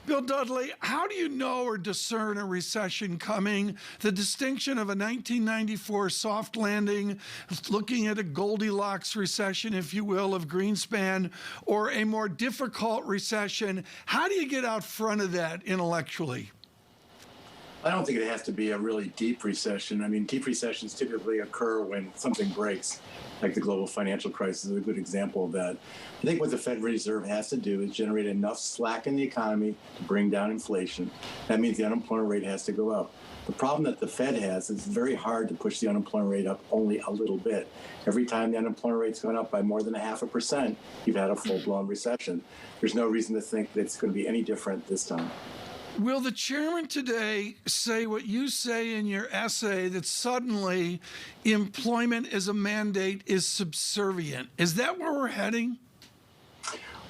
Bill Dudley, how do you know or discern a recession coming? The distinction of a 1994 soft landing, looking at a Goldilocks recession, if you will, of Greenspan, or a more difficult recession. How do you get out front of that intellectually? I don't think it has to be a really deep recession. I mean, deep recessions typically occur when something breaks, like the global financial crisis is a good example of that. I think what the Federal Reserve has to do is generate enough slack in the economy to bring down inflation. That means the unemployment rate has to go up. The problem that the Fed has is it's very hard to push the unemployment rate up only a little bit. Every time the unemployment rate's gone up by more than 0.5%, you've had a full-blown recession. There's no reason to think that it's going to be any different this time. Will the chairman today say what you say in your essay, that suddenly employment as a mandate is subservient? Is that where we're heading?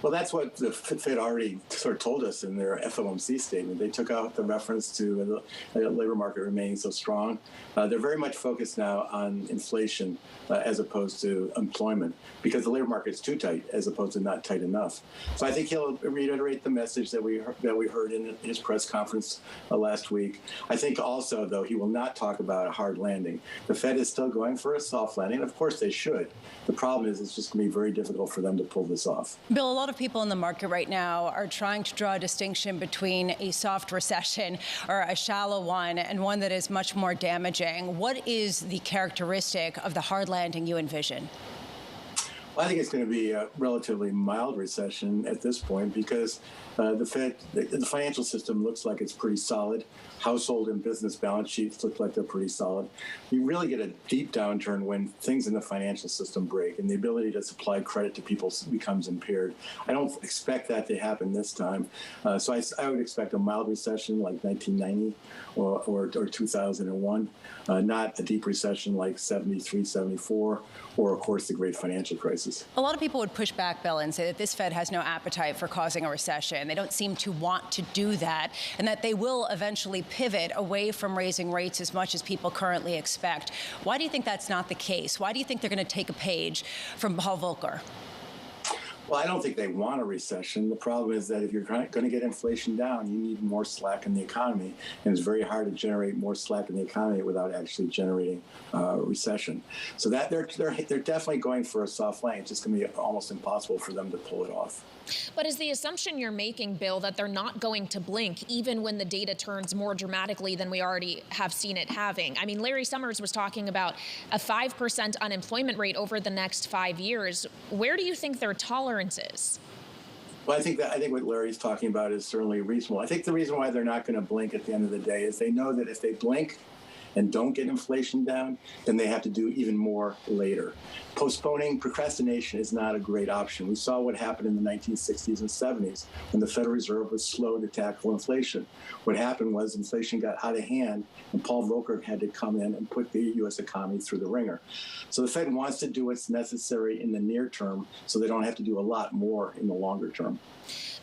Well, that's what the Fed already sort of told us in their FOMC statement. They took out the reference to the labor market remaining so strong. They're very much focused now on inflation as opposed to employment, because the labor market is too tight as opposed to not tight enough. So I think he'll reiterate the message that we heard in his press conference last week. I think also, though, he will not talk about a hard landing. The Fed is still going for a soft landing. Of course they should. The problem is it's just going to be very difficult for them to pull this off. Bill, a lot of people in the market right now are trying to draw a distinction between a soft recession or a shallow one and one that is much more damaging. What is the characteristic of the hard landing you envision? Well, I think it's going to be a relatively mild recession at this point because the financial system looks like it's pretty solid. Household and business balance sheets look like they're pretty solid. You really get a deep downturn when things in the financial system break and the ability to supply credit to people becomes impaired. I don't expect that to happen this time. So I would expect a mild recession like 1990 or 2001, not a deep recession like 73, 74, or, of course, the great financial crisis. A lot of people would push back, Bill, and say that this Fed has no appetite for causing a recession. They don't seem to want to do that, and that they will eventually pivot away from raising rates as much as people currently expect. Why do you think that's not the case? Why do you think they're going to take a page from Paul Volcker? Well, I don't think they want a recession. The problem is that if you're going to get inflation down, you need more slack in the economy. And it's very hard to generate more slack in the economy without actually generating a recession. So that they're definitely going for a soft landing. It's just going to be almost impossible for them to pull it off. But is the assumption you're making, Bill, that they're not going to blink even when the data turns more dramatically than we already have seen it having? I mean, Larry Summers was talking about a 5% unemployment rate over the next 5 years. Where do you think their tolerance is? Well, I think what Larry's talking about is certainly reasonable. I think the reason why they're not going to blink at the end of the day is they know that if they blink and don't get inflation down, then they have to do even more later. Procrastination is not a great option. We saw what happened in the 1960s and 70s when the Federal Reserve was slow to tackle inflation. What happened was inflation got out of hand, and Paul Volcker had to come in and put the U.S. economy through the ringer. So the Fed wants to do what's necessary in the near term so they don't have to do a lot more in the longer term.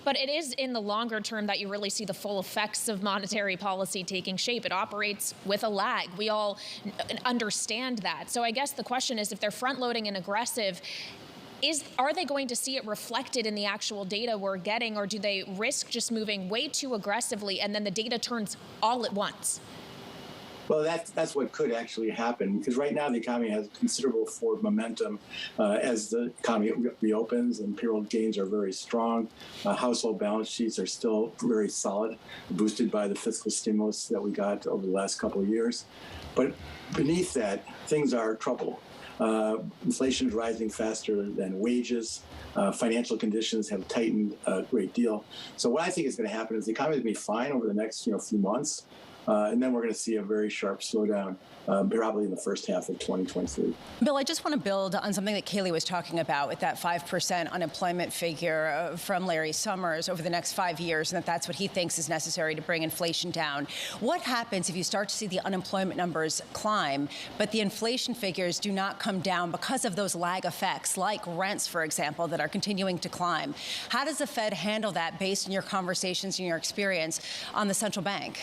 But it is in the longer term that you really see the full effects of monetary policy taking shape. It operates with a lag. We all understand that. So I guess the question is, if they're front-loading and aggressive, are they going to see it reflected in the actual data we're getting, or do they risk just moving way too aggressively and then the data turns all at once? Well, that's what could actually happen, because right now the economy has considerable forward momentum as the economy reopens and payroll gains are very strong. Household balance sheets are still very solid, boosted by the fiscal stimulus that we got over the last couple of years. But beneath that, things are trouble. Inflation is rising faster than wages. Financial conditions have tightened a great deal. So what I think is going to happen is the economy is going to be fine over the next few months. And then we're going to see a very sharp slowdown, probably in the first half of 2023. Bill, I just want to build on something that Kayleigh was talking about with that 5% unemployment figure from Larry Summers over the next 5 years, and that's what he thinks is necessary to bring inflation down. What happens if you start to see the unemployment numbers climb, but the inflation figures do not come down because of those lag effects, like rents, for example, that are continuing to climb? How does the Fed handle that based on your conversations and your experience on the central bank?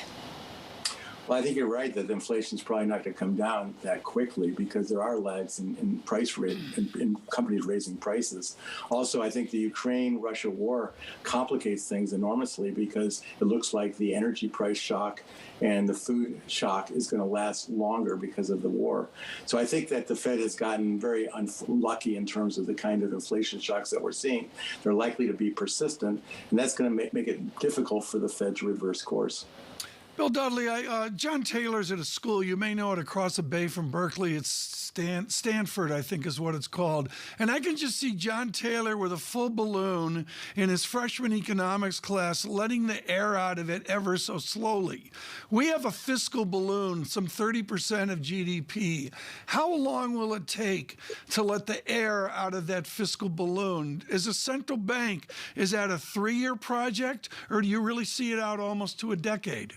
Well, I think you're right that inflation is probably not going to come down that quickly because there are lags in price rate in companies raising prices. Also, I think the Ukraine-Russia war complicates things enormously because it looks like the energy price shock and the food shock is going to last longer because of the war. So I think that the Fed has gotten very unlucky in terms of the kind of inflation shocks that we're seeing. They're likely to be persistent, and that's going to make it difficult for the Fed to reverse course. Bill Dudley, John Taylor's at a school, you may know it, across the bay from Berkeley. It's Stanford, I think is what it's called. And I can just see John Taylor with a full balloon in his freshman economics class, letting the air out of it ever so slowly. We have a fiscal balloon, some 30% of GDP. How long will it take to let the air out of that fiscal balloon? Is a central bank, is that a 3-year project, or do you really see it out almost to a decade?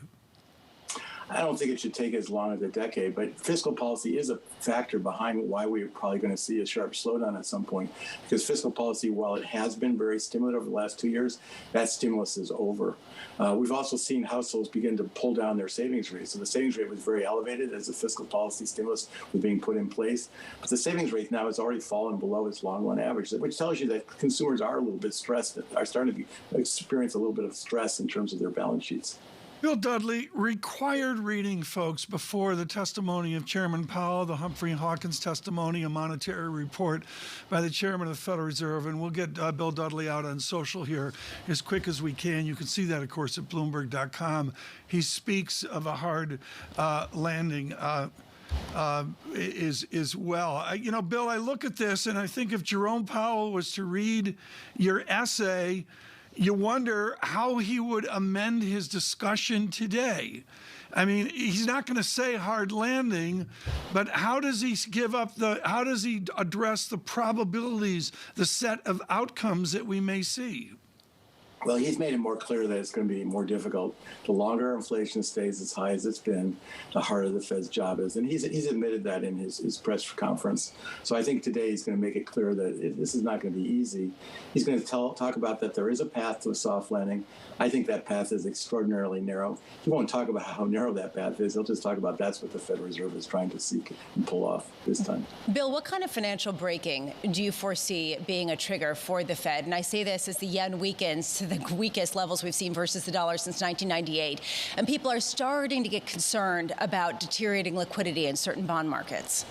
I don't think it should take as long as a decade, but fiscal policy is a factor behind why we're probably going to see a sharp slowdown at some point. Because fiscal policy, while it has been very stimulative over the last 2 years, that stimulus is over. We've also seen households begin to pull down their savings rate. So the savings rate was very elevated as the fiscal policy stimulus was being put in place. But the savings rate now has already fallen below its long-run average, which tells you that consumers are a little bit stressed, are starting to experience a little bit of stress in terms of their balance sheets. Bill Dudley, required reading, folks, before the testimony of Chairman Powell, the Humphrey and Hawkins testimony, a monetary report by the Chairman of the Federal Reserve. And we'll get Bill Dudley out on social here as quick as we can. You can see that, of course, at Bloomberg.com. He speaks of a hard landing is well. Bill, I look at this and I think if Jerome Powell was to read your essay, you wonder how he would amend his discussion today. I mean, he's not going to say hard landing, but how does he how does he address the probabilities, the set of outcomes that we may see? Well, he's made it more clear that it's going to be more difficult. The longer inflation stays as high as it's been, the harder the Fed's job is. And he's admitted that in his press conference. So I think today he's going to make it clear that this is not going to be easy. He's going to talk about that there is a path to a soft landing. I think that path is extraordinarily narrow. He won't talk about how narrow that path is. He'll just talk about that's what the Federal Reserve is trying to seek and pull off this time. Bill, what kind of financial breaking do you foresee being a trigger for the Fed? And I say this as the yen weakens to the weakest levels we've seen versus the dollar since 1998. And people are starting to get concerned about deteriorating liquidity in certain bond markets.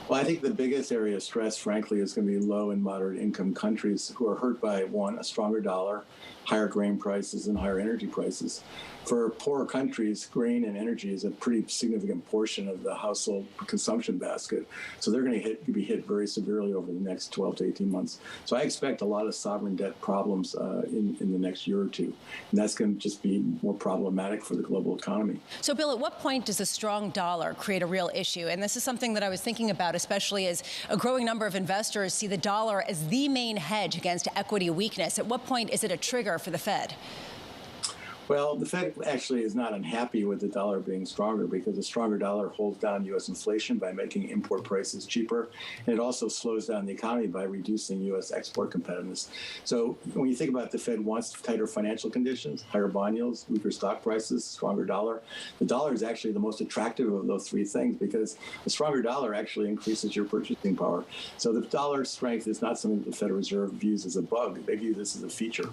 Well, I think the biggest area of stress, frankly, is going to be low and moderate income countries who are hurt by, one, a stronger dollar, higher grain prices, and higher energy prices. For poorer countries, grain and energy is a pretty significant portion of the household consumption basket. So they're going to be hit very severely over the next 12 to 18 months. So I expect a lot of sovereign debt problems in the next year or two. And that's going to just be more problematic for the global economy. So, Bill, at what point does a strong dollar create a real issue? And this is something that I was thinking about, especially as a growing number of investors see the dollar as the main hedge against equity weakness. At what point is it a trigger for the Fed? Well, the Fed actually is not unhappy with the dollar being stronger because a stronger dollar holds down U.S. inflation by making import prices cheaper, and it also slows down the economy by reducing U.S. export competitiveness. So when you think about the Fed wants tighter financial conditions, higher bond yields, weaker stock prices, stronger dollar, the dollar is actually the most attractive of those three things because a stronger dollar actually increases your purchasing power. So the dollar strength is not something that the Federal Reserve views as a bug. They view this as a feature.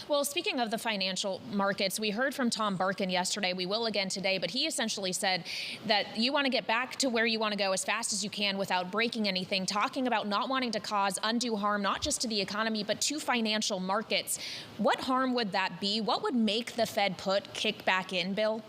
Well, speaking of the financial markets, we heard from Tom Barkin yesterday. We will again today, but he essentially said that you want to get back to where you want to go as fast as you can without breaking anything, talking about not wanting to cause undue harm, not just to the economy, but to financial markets. What harm would that be? What would make the Fed put kickback in, Bill?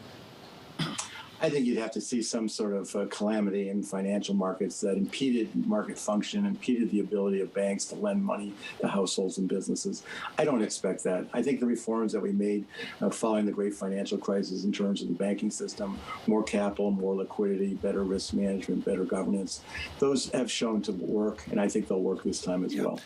I think you'd have to see some sort of calamity in financial markets that impeded market function, impeded the ability of banks to lend money to households and businesses. I don't expect that. I think the reforms that we made following the great financial crisis in terms of the banking system, more capital, more liquidity, better risk management, better governance, those have shown to work, and I think they'll work this time as well.